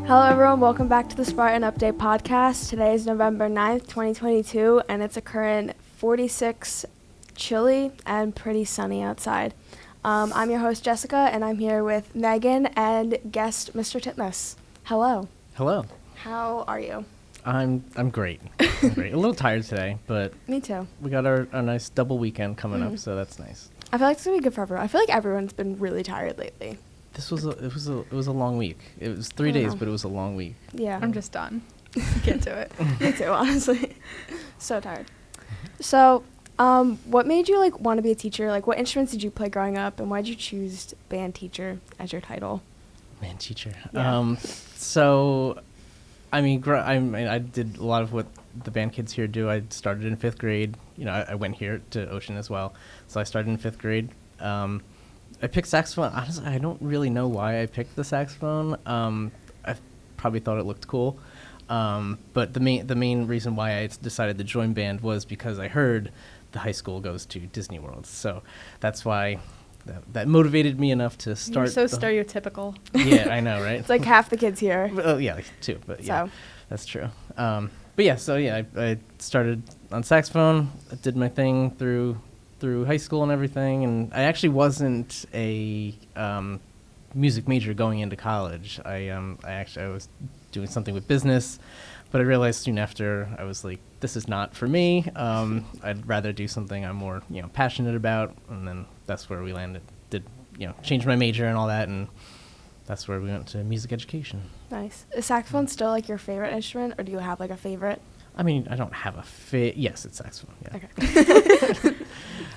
Hello everyone, welcome back to the Spartan Update podcast. Today is November 9th, 2022, and it's a current 46, chilly, and pretty sunny outside. I'm your host, Jessica, and I'm here with Megan and guest Mr. Titmas. Hello. Hello. How are you? I'm great. I'm great. A little tired today, but Me too. we got our nice double weekend coming up, so that's nice. I feel like it's going to be good for everyone. I feel like everyone's been really tired lately. It was a long week. It was 3 days, but it was a long week. Yeah. I'm just done. Can't do it. Me too, honestly. So tired. So, what made you want to be a teacher? What instruments did you play growing up, and why did you choose band teacher as your title? Man, teacher. Yeah. I did a lot of what the band kids here do. I started in 5th grade. I went here to Ocean as well, so I started in 5th grade. I picked saxophone. Honestly, I don't really know why I picked the saxophone. I probably thought it looked cool. But the main reason why I decided to join band was because I heard the high school goes to Disney World. So that's why that motivated me enough to start. You're so stereotypical. Yeah, I know, right? It's like half the kids here. Well, yeah, two, but yeah, So. that's true. I started on saxophone. I did my thing through high school and everything, and I actually wasn't a music major going into college. I was doing something with business, but I realized soon after I was like, this is not for me. I'd rather do something I'm more passionate about, and then that's where we landed. Changed my major and all that, and that's where we went to music education. Nice. Is saxophone still your favorite instrument, or do you have a favorite? I mean, I don't have a yes, it's saxophone. Yeah. Okay.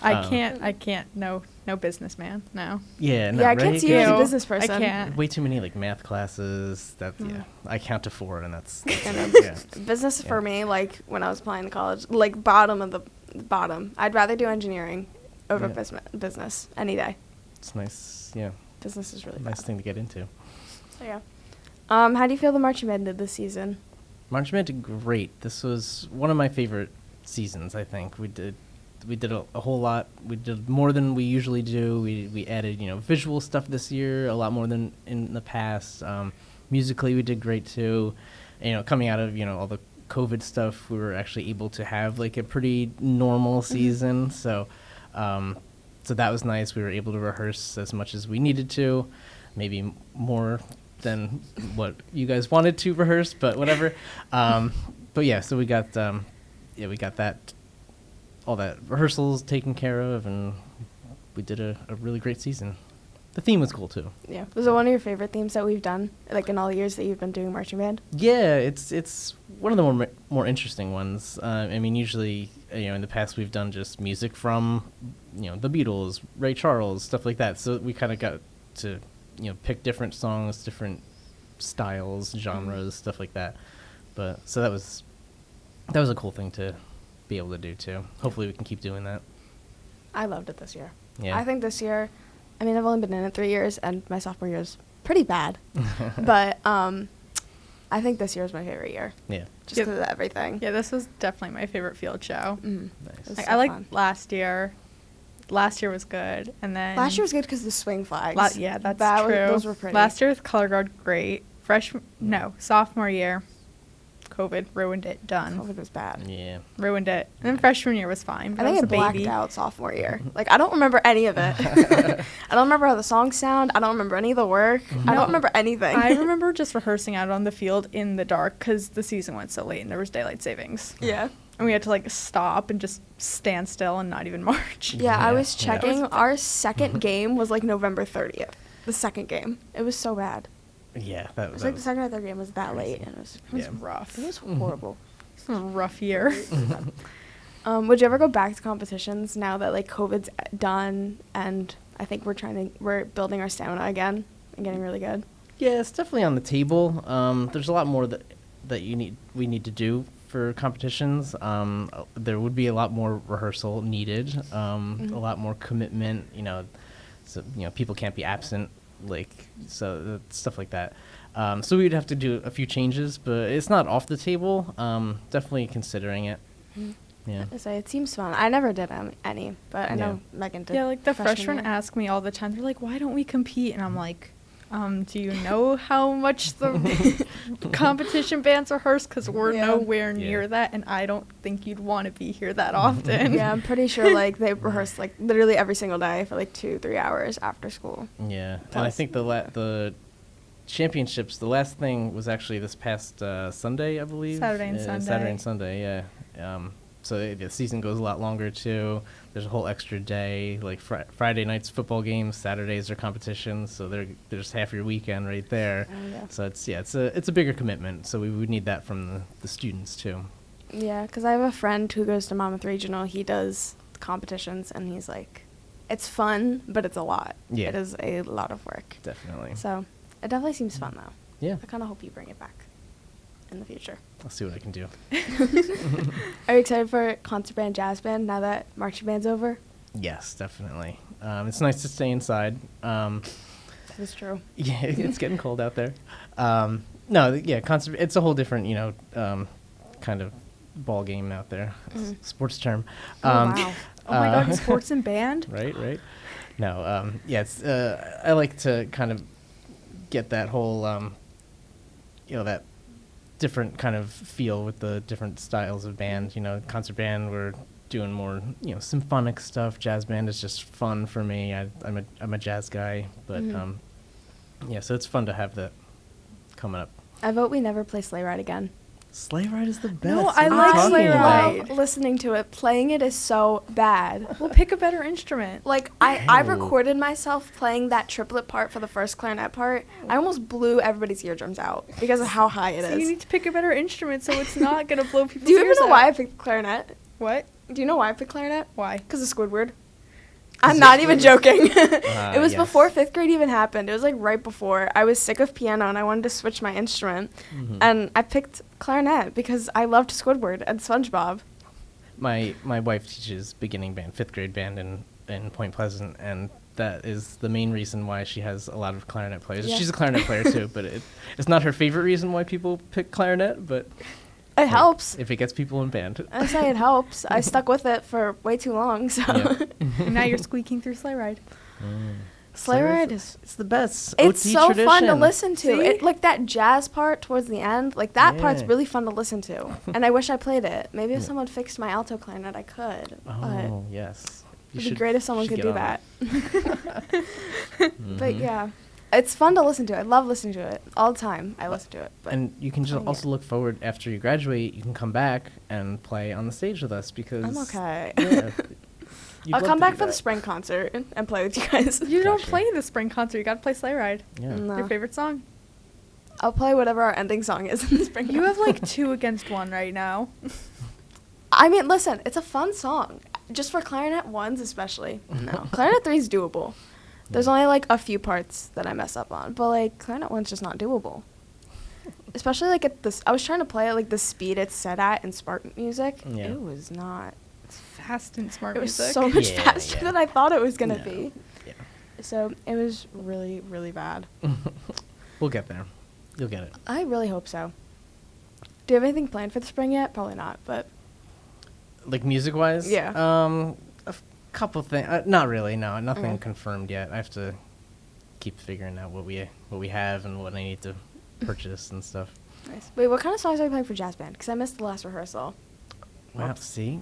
I can't. No businessman. No. Yeah. No, Yeah, I right? can't see you as a Ew. business person. I can't. Way too many math classes. I count to 4, and that's Kind of. yeah. Business Yeah. for me, when I was applying to college, bottom of the bottom. I'd rather do engineering over Yeah. business any day. It's nice. Yeah, Business is really nice bad. thing to get into. So yeah. How do you feel the marching band did this season? Marching Band did great. This was one of my favorite seasons. I think we did a whole lot. We did more than we usually do. We added visual stuff this year, a lot more than in the past. Musically, we did great too. Coming out of all the COVID stuff, we were actually able to have a pretty normal season. So that was nice. We were able to rehearse as much as we needed to, maybe more than what you guys wanted to rehearse, but whatever. But yeah, so we got that, all that rehearsals taken care of, and we did a really great season. The theme was cool too. Yeah. Was it one of your favorite themes that we've done, in all the years that you've been doing marching band? Yeah, it's one of the more interesting ones. Usually, in the past we've done just music from, the Beatles, Ray Charles, stuff like that. So we kind of got to, pick different songs, different styles, genres, stuff like that. But so that was a cool thing to be able to do too. Hopefully we can keep doing that. I loved it this year. Yeah. I think this year, I've only been in it 3 years, and my sophomore year is pretty bad. But I think this year is my favorite year, Yeah. just Yep. because of everything. Yeah, this was definitely my favorite field show. Mm. Nice. It was Like, so I liked fun. last year. Last year was good, and then Last year was good because of the swing flags. yeah, that's That true. those were pretty. Last year with color guard, great. Sophomore year, COVID ruined it. Done. COVID was bad. Yeah. Ruined it. And then freshman year was fine. But I think was I a blacked baby. out sophomore year. I don't remember any of it. I don't remember how the songs sound. I don't remember any of the work. I don't remember anything. I remember just rehearsing out on the field in the dark because the season went so late and there was daylight savings. Yeah. And we had to stop and just stand still and not even march. Yeah, I Yeah, was yeah. checking. Our second game was November 30th. The second game. It was so bad. Yeah. It was the second or third game was that late. And it was Yeah. Rough. It was horrible. It was a rough year. Would you ever go back to competitions now that COVID's done, and I think we're building our stamina again and getting really good? Yeah, it's definitely on the table. There's a lot more that we need to do for competitions. There would be a lot more rehearsal needed, a lot more commitment. So people can't be absent, stuff like that. So we'd have to do a few changes, but it's not off the table. Definitely considering it. Mm-hmm. Yeah. So it seems fun. I never did any, but I know Megan did. Yeah, the freshman freshmen year. ask me all the time. They're like, "Why don't we compete?" And I'm like, Do you know how much the competition bands rehearse? Because we're nowhere near that, and I don't think you'd want to be here that often. Yeah, I'm pretty sure like they rehearse like literally every single day for like 2-3 hours after school. Yeah, and I think the championships, the last thing was actually this past Sunday, I believe. Saturday and Sunday, yeah. So the season goes a lot longer too. There's a whole extra day, like Friday nights football games, Saturdays are competitions, so there's half your weekend right there. Oh, yeah. So it's a bigger commitment. So we would need that from the students too. Yeah, because I have a friend who goes to Monmouth Regional. He does competitions, and he's like, it's fun, but it's a lot. Yeah. It is a lot of work. Definitely. So it definitely seems fun, though. Yeah. I kind of hope you bring it back in the future. I'll see what I can do. Are you excited for concert band, jazz band now that marching band's over? Yes, definitely. It's nice to stay inside. That is true. Yeah, it's getting cold out there. Concert. It's a whole different, kind of ball game out there. Sports term. Wow. Oh my God, sports and band? Right. No, it's. I like to kind of get that whole, that different kind of feel with the different styles of band. Concert band, we're doing more, symphonic stuff. Jazz band is just fun for me. I'm a jazz guy, but so it's fun to have that coming up. I vote we never play Sleigh Ride again. Sleigh Ride is the best. No, What I are you like talking Sleigh about? Ride. Listening to it, playing it is so bad. We'll pick a better instrument. Like, I No. recorded myself playing that triplet part for the first clarinet part. I almost blew everybody's eardrums out because of how high it So is. you need to pick a better instrument so it's not going to blow people's Do you ears even know out. why I picked clarinet? What? Do you know why I picked clarinet? Why? Because of Squidward. I'm not even joking. It was yes. before 5th grade even happened. It was like right before. I was sick of piano and I wanted to switch my instrument. And I picked clarinet because I loved Squidward and SpongeBob. My wife teaches beginning band, 5th grade band in Point Pleasant, and that is the main reason why she has a lot of clarinet players. Yeah. She's a clarinet player too, but it's not her favorite reason why people pick clarinet, but It helps. if it gets people in band. I say it helps. I stuck with it for way too long, so. Yeah. And now you're squeaking through Sleigh Ride. Sleigh Ride is. It's the best. It's OT so fun to tradition. listen to. See? It like that jazz part towards the end. Like that part's Yeah. really fun to listen to. And I wish I played it. Maybe if someone fixed my alto clarinet, I could. Oh, yes. You It'd be should- great if someone should could get do on that. it. But Mhm. yeah, it's fun to listen to. I love listening to it all the time. I listen to it. But And you can just playing also it. look forward after you graduate. You can come back and play on the stage with us because I'm okay. Yeah, you'd I'll love come to back do for the that. spring concert and play with you guys. You don't Gotcha. play the spring concert. You got to play Sleigh Ride. Yeah. No. Your favorite song? I'll play whatever our ending song is in the spring. You have concert. like 2 against 1 right now. I mean, listen, it's a fun song. Just for clarinet ones, especially. No, clarinet 3 is doable. There's only like a few parts that I mess up on, but like clarinet 1's just not doable. Especially like at this, I was trying to play at like the speed it's set at in Spartan music. Yeah. It was not. It's fast and smart It was music. so much Yeah, faster yeah. than I thought it was gonna No. be. Yeah. So it was really, really bad. We'll get there. You'll get it. I really hope so. Do you have anything planned for the spring yet? Probably not, but Like music wise? Yeah. A couple things. Not really. No, nothing Okay. confirmed yet. I have to keep figuring out what we have and what I need to purchase and stuff. nice. Wait, what kind of songs are you playing for jazz band? Because I missed the last rehearsal. Wow. Whoops. See,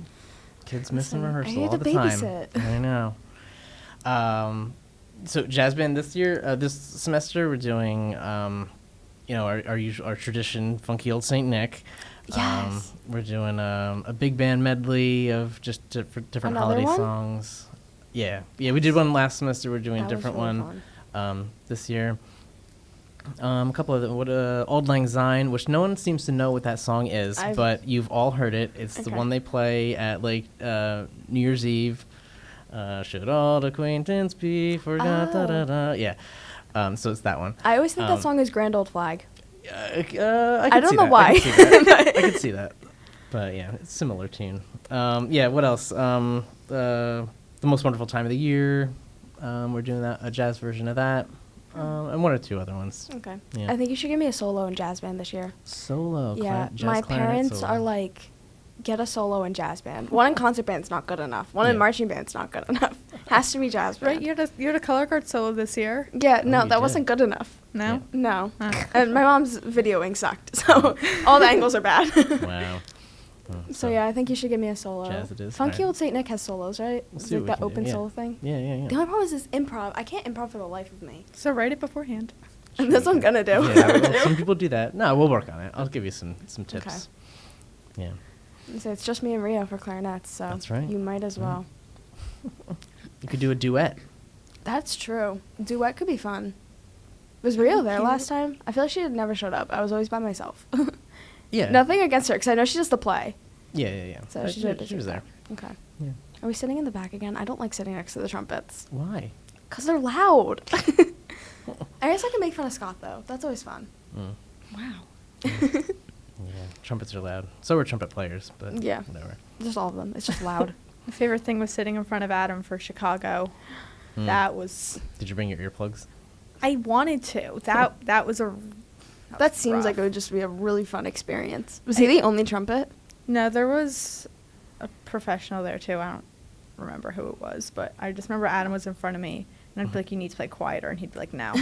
kids missing Listen, I rehearsal need all to the time. babysit. I know. So jazz band this year, this semester, we're doing, our tradition, funky old Saint Nick. Yes. We're doing a big band medley of just different Another holiday one? songs. Yeah, we did one last semester. We're doing a That was different really one fun. this year. A couple of Auld Lang Syne, which no one seems to know what that song is, but you've all heard it. It's the Okay. one they play at like New Year's Eve. Should all acquaintance be forgot? Da, da, da. Yeah. So it's that one. I always think that Um, song is Grand Old Flag. I I don't see know that. why. I can see that. I can see that. But yeah, it's a similar tune. What else? The Most Wonderful Time of the Year. We're doing a jazz version of that. And one or two other ones. Okay. Yeah. I think you should give me a solo in jazz band this year. Solo. Yeah, jazz my clarinet parents solo. are like, get a solo in jazz band. One in concert band's not good enough. One in Yeah. marching band's not good enough. Has to be jazz band. Right, you had a color guard solo this year. Yeah, Oh, no, you that did. wasn't good enough. No? No. Oh. And my mom's videoing sucked, so all the angles are bad. Wow. Oh, So yeah, I think you should give me a solo. Jazz it is. Funky Alright. Old Saint Nick has solos, right? We'll It's see like what that we can do. open Yeah. solo thing. Yeah, yeah, yeah. The only problem is this improv. I can't improv for the life of me. So write it beforehand. And that's what I'm gonna do. Yeah, well, some people do that. No, we'll work on it. I'll give you some tips. Yeah. So it's just me and Rio for clarinets, so That's right. you might as Yeah. well. You could do a duet. That's true. Duet could be fun. Was Rio there Cute. last time? I feel like she had never showed up. I was always by myself. Yeah. Nothing against her, because I know she does the play. Yeah, yeah, yeah. So But she yeah, did. she was there. Okay. Yeah. Are we sitting in the back again? I don't like sitting next to the trumpets. Why? Because they're loud. I guess I can make fun of Scott, though. That's always fun. Mm. Wow. Yeah. Trumpets are loud. So are trumpet players, but Yeah. whatever. Just all of them. It's just loud. My favorite thing was sitting in front of Adam for Chicago. Mm. That was. Did you bring your earplugs? I wanted to. That was a. That seems like rough. it would just be a really fun experience. Was he the only trumpet? No, there was a professional there too. I don't remember who it was, but I just remember Adam was in front of me, and I'd be like, "You need to play quieter," and he'd be like, "No."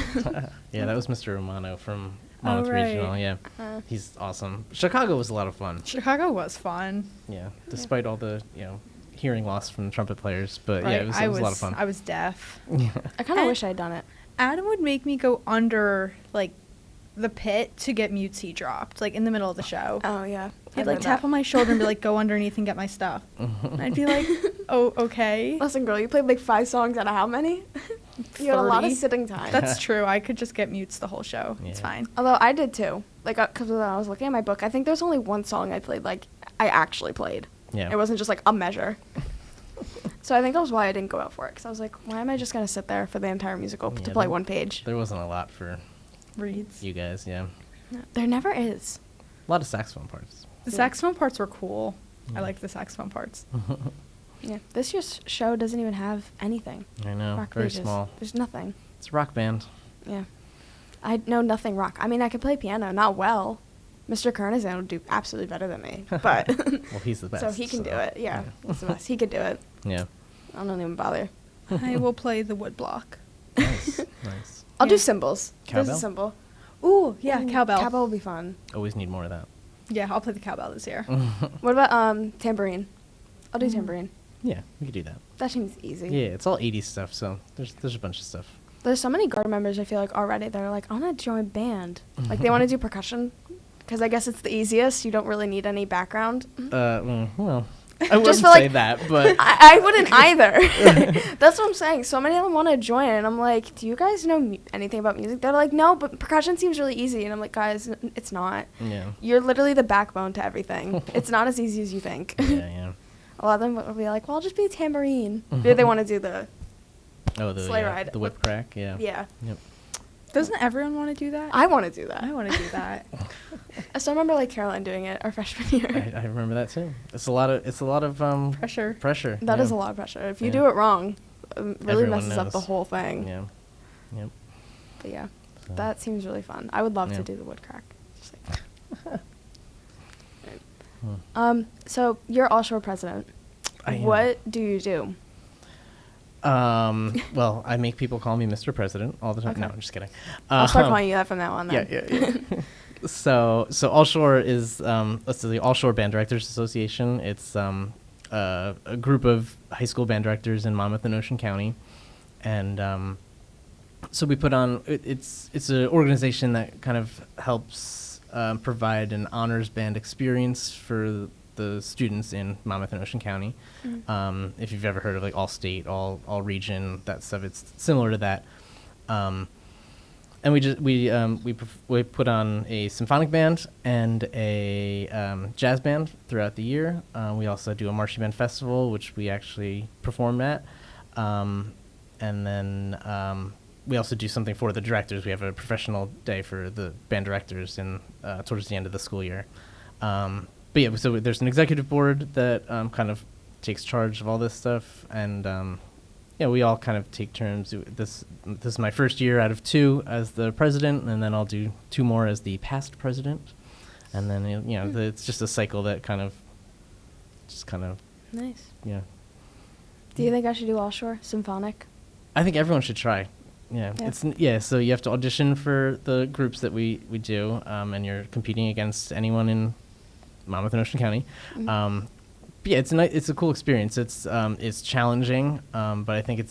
Yeah, that was Mr. Romano from Oh, Monmouth right. Regional. Yeah. He's awesome. Chicago was a lot of fun. Chicago was fun. Yeah, despite all the, hearing loss from the trumpet players, but yeah, it was a lot of fun. I was deaf. Yeah. I kind of And- wish I'd done it. Adam would make me go under like the pit to get Mutesy dropped, like in the middle of the show. Oh, yeah. He'd like tap on my shoulder and be like, "Go underneath and get my stuff." And I'd be like, "Oh, okay." Listen, girl, you played like 5 songs out of how many? You had a lot of 30. sitting time. That's true. I could just get Mutes the whole show. It's Yeah. fine. Although I did too. Like, because when I was looking at my book, I think there's only one song I played, like, I actually played. Yeah. It wasn't just like a measure. So I think that was why I didn't go out for it. Because I was like, why am I just going to sit there for the entire musical to Yeah, play there- one page? There wasn't a lot for Reads. you guys, yeah. There never is. A lot of saxophone parts. The Yeah. saxophone parts were cool. Yeah. I liked the saxophone parts. Yeah. This year's show doesn't even have anything. I know, Rock very pages. small. There's nothing. It's a rock band. Yeah. I know nothing rock. I mean, I can play piano, not well. Mr. Kernizan would do absolutely better than me, but Well, he's the best. so he can do it. Yeah, he's the best. He could do it. Yeah. I don't even bother. I will play the wood block. Nice. Nice. I'll do Yeah. cymbals. There's a Cowbell? cymbal. Ooh, yeah, Ooh, cowbell. Cowbell will be fun. Always need more of that. Yeah, I'll play the cowbell this year. What about tambourine? I'll do tambourine. Yeah, we could do that. That seems easy. Yeah, it's all 80s stuff, so there's a bunch of stuff. There's so many guard members I feel like already. They're like, I want to join band. Like they want to do percussion, because I guess it's the easiest. You don't really need any background. Well, I wouldn't for, say like- that, but I wouldn't either. That's what I'm saying. So many of them want to join, and I'm like, do you guys know anything about music? They're like, no, but percussion seems really easy. And I'm like, guys, it's not. yeah. You're literally the backbone to everything. It's not as easy as you think. Yeah. A lot of them will be like, well, I'll just be a tambourine. Maybe they want to do the, Oh, the Sleigh ride. the whip crack, yeah. yeah. Yep. Doesn't everyone want to do that? I want to do that. I want to do that. I still remember like Caroline doing it our freshman year. I remember that too. It's a lot of Pressure. Pressure. That is yeah. a lot of pressure. If you Yeah. do it wrong, it really Everyone messes up the knows. whole thing. Yeah. Yep. But yeah, So- that seems really fun. I would love Yeah. to do the wood crack. Just like, Hmm. So you're All-Shore president. I am. What do you do? Well, I make people call me Mr. President all the time. No, Okay. I'm just kidding. I'll start calling you that from now on. Then. Yeah. So All-Shore is let's see, the All-Shore Band Directors Association. It's a group of high school band directors in Monmouth and Ocean County, and so we put on. It's an organization that kind of helps provide an honors band experience for the students in Monmouth and Ocean County. If you've ever heard of like All State, All Region, that stuff, it's similar to that. And we put on a symphonic band and a jazz band throughout the year. We also do a marching band festival, which we actually perform at. And then we also do something for the directors. We have a professional day for the band directors towards the end of the school year. But yeah, so there's an executive board that kind of takes charge of all this stuff, and yeah, we all kind of take turns. This is my first year out of 2 as the president, and then I'll do 2 more as the past president, and then it's just a cycle that kind of Nice. yeah. Do you think I should do all shore symphonic? I think everyone should try. Yeah. So you have to audition for the groups that we do, and you're competing against anyone in Monmouth and Ocean County. Mm-hmm. But yeah, it's a cool experience. It's challenging, but I think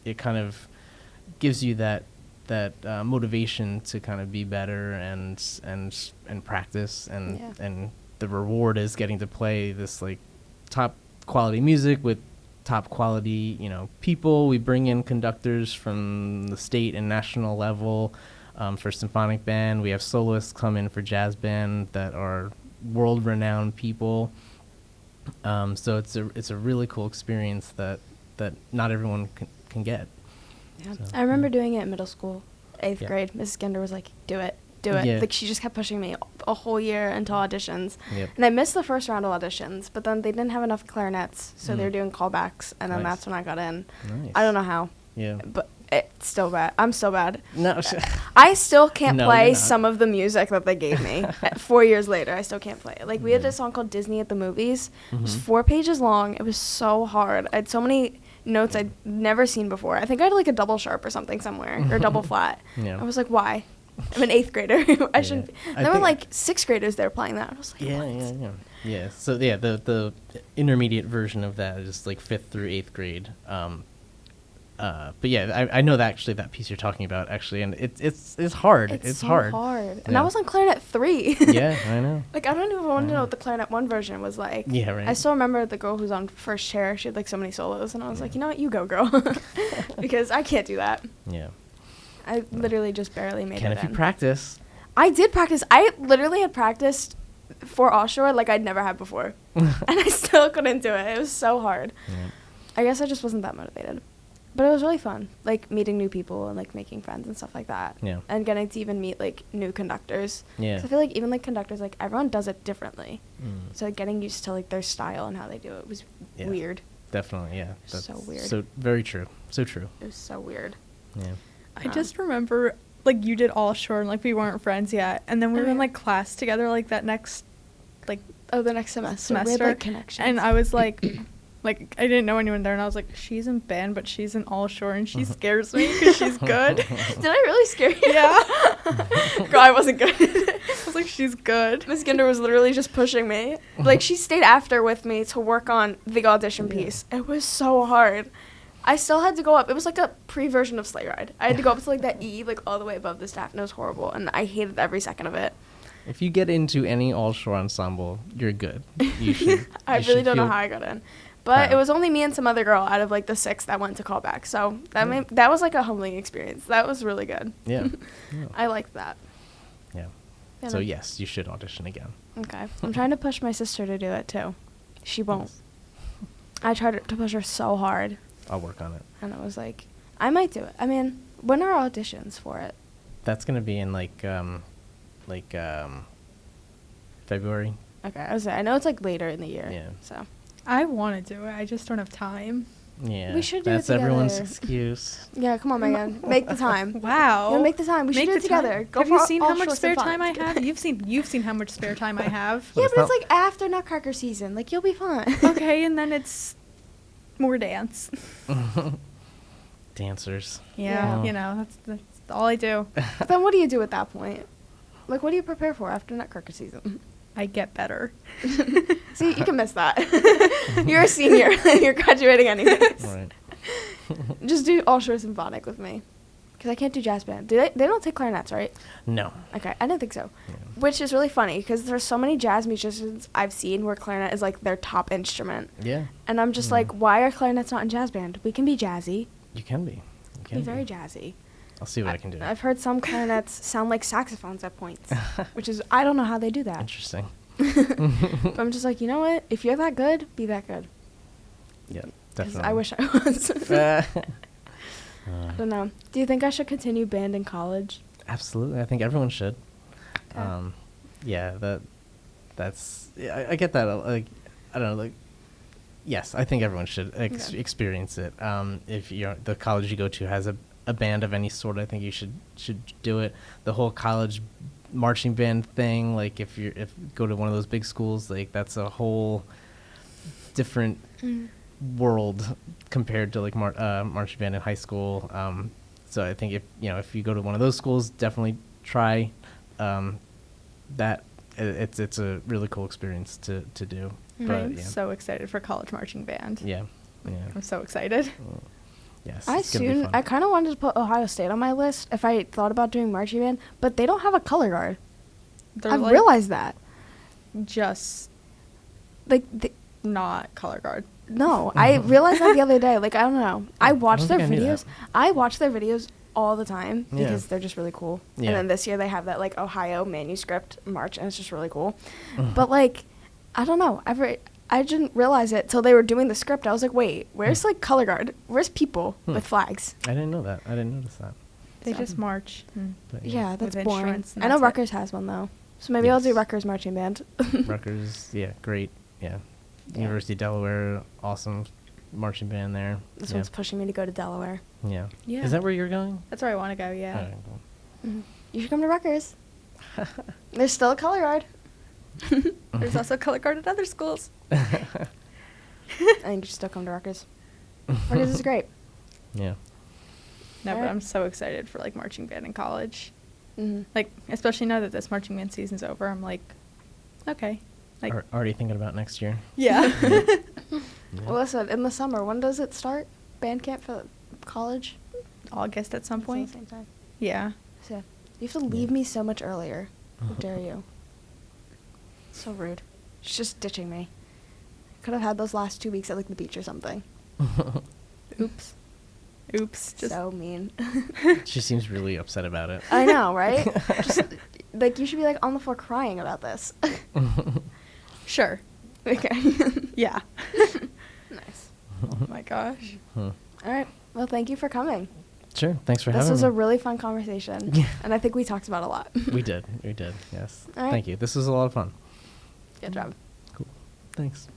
it kind of gives you that motivation to kind of be better and practice, and the reward is getting to play this like top quality music with top quality people. We bring in conductors from the state and national level for symphonic band. We have soloists come in for jazz band that are world renowned people. So it's a really cool experience that not everyone can get. Yeah. So, I remember doing it in middle school, 8th grade. Mrs. Ginder was like, do it. Yeah. Like, she just kept pushing me a whole year until auditions. Yep. And I missed the first round of auditions, but then they didn't have enough clarinets, so they were doing callbacks, and then Nice. that's when I got in. Nice. I don't know how. Yeah. But it's still bad. I'm still bad. No. I still can't No, play you're not. some of the music that they gave me. 4 years later, I still can't play it. Like, we had a song called Disney at the Movies. It was 4 pages long. It was so hard. I had so many notes I'd never seen before. I think I had like a double sharp or something somewhere, or double flat. Yeah. I was like, why? I'm an 8th grader. I shouldn't be. I There were think- like 6th graders there playing that. I was like, what? Yeah. So yeah, the intermediate version of that is like 5th through 8th grade. But yeah, I know that actually that piece you're talking about actually, and it's hard. It's so hard. And Yeah. I was on clarinet 3. Yeah, I know. Like, I don't even want to know what the clarinet 1 version was like. Yeah, right. I still remember the girl who's on first chair. She had like so many solos, and I was like, you know what, you go, girl, because I can't do that. Yeah. I literally just barely made Can it if you in. practice. I did practice. I literally had practiced for offshore like I'd never had before, and I still couldn't do it. It was so hard. Yeah. I guess I just wasn't that motivated. But it was really fun, like meeting new people and like making friends and stuff like that. Yeah. And getting to even meet like new conductors. Yeah. 'Cause I feel like even like conductors, like everyone does it differently. Mm. So like, getting used to like their style and how they do it was Yeah. weird. Definitely, yeah. So weird. So very true. So true. It was so weird. Yeah. I just remember, like, you did all short, and, like, we weren't friends yet. And then we were in, like, class together, like, that next, like, Oh, the next semester. We had, like, connections. And I was, like, like, I didn't know anyone there, and I was like, she's in band, but she's in all short, and she scares me because she's good. Did I really scare you? Yeah. Girl, I wasn't good. I was like, she's good. Miss Ginder was literally just pushing me. Like, she stayed after with me to work on the audition piece. It was so hard. I still had to go up. It was like a pre-version of Sleigh Ride. I had to go up to like that E, like all the way above the staff, and it was horrible. And I hated every second of it. If you get into any all-shore ensemble, you're good. You should. I you really should don't know feel how I got in. But proud. it was only me and some other girl out of like the 6 that went to callback. So that that was like a humbling experience. That was really good. Yeah. Yeah. I liked that. Yeah. Yeah, So no- yes, you should audition again. Okay. I'm trying to push my sister to do it too. She won't. I tried to push her so hard. I'll work on it. And I was like, I might do it. I mean, when are auditions for it? That's gonna be in February. Okay, I know it's like later in the year. Yeah. So I want to do it. I just don't have time. Yeah. We should do it That's everyone's together. excuse. yeah, come on, Megan, make the time. Wow. Yeah, make the time. We should Make do it the time. together. Go Have for you seen how all much short spare time I symphonic. have? You've seen how much spare time I have. Yeah, it's but it's not- like after Nutcracker season. Like, you'll be fine. Okay, and then it's more dance. Dancers. Yeah, Yeah. you know, that's all I do. But then what do you do at that point? Like, what do you prepare for after Nutcracker season? I get better. See, you can miss that. You're a senior. You're graduating anyways. Right. Just do all short symphonic with me. Because I can't do jazz band. They don't take clarinets, right? No. Okay, I didn't think so. Yeah. Which is really funny because there's so many jazz musicians I've seen where clarinet is like their top instrument. Yeah. And I'm just like, why are clarinets not in jazz band? We can be jazzy. You can be. You Be can very jazzy. I'll see what I can do. I've heard some clarinets sound like saxophones at points, which is, I don't know how they do that. Interesting. But I'm just like, you know what? If you're that good, be that good. Yeah, 'Cause definitely. I wish I was. I Uh, don't know. Do you think I should continue band in college? absolutely. I think everyone should. Okay. Yeah, that's. Yeah, I get that. Like, I don't know. Like, yes, I think everyone should Okay. experience it. If the college you go to has a band of any sort, I think you should do it. The whole college marching band thing, like if go to one of those big schools, like that's a whole different world compared to like marching band in high school. So I think if you go to one of those schools, definitely try that. It's a really cool experience to do. I'm so excited for college marching band. Yeah. I'm so excited. Yes. I kind of wanted to put Ohio State on my list if I thought about doing marching band, but they don't have a color guard. I realized that. Just like not color guard. No, I realized that the other day. Like, I don't know. I watch their think I knew videos. that. I watch their videos all the time Yeah. because they're just really cool. Yeah. And then this year they have that like Ohio manuscript march, and it's just really cool. But like, I don't know. I didn't realize it till they were doing the script. I was like, wait, where's like color guard? Where's people with flags? I didn't know that. I didn't notice that. They just march. But Yeah, that's With boring. insurance and I know that's it. Rutgers has one though, so maybe I'll do Yes. Rutgers marching band. Rutgers, yeah, great. Yeah. Yeah. University of Delaware, awesome marching band there. This yeah. one's pushing me to go to Delaware. Yeah. Yeah. Is that where you're going? That's where I want to go. Yeah. Alright, cool. You should come to Rutgers. There's still a color guard. There's also color guard at other schools. I think you should still come to Rutgers. Rutgers is great. Yeah. No, but Alright. I'm so excited for like marching band in college. Mm-hmm. Like, especially now that this marching band season's over, I'm like, okay. Like, Already thinking about next year. yeah. Yeah. Well, listen, in the summer, when does it start? Band camp for college? August at some It's all point. the same time. Yeah. So, you have to leave me so much earlier. How dare you? So rude. She's just ditching me. Could have had those last 2 weeks at like the beach or something. Oops. Oops. Just So mean. She seems really upset about it. I know, right? Just like you should be like on the floor crying about this. sure. Okay. Yeah. Nice. Oh my gosh. Huh. All right. Well, thank you for coming. Sure. Thanks for This having was me. a really fun conversation. Yeah. And I think we talked about a lot. We did. Yes. All right. Thank you. This was a lot of fun. Good job. Cool. Thanks.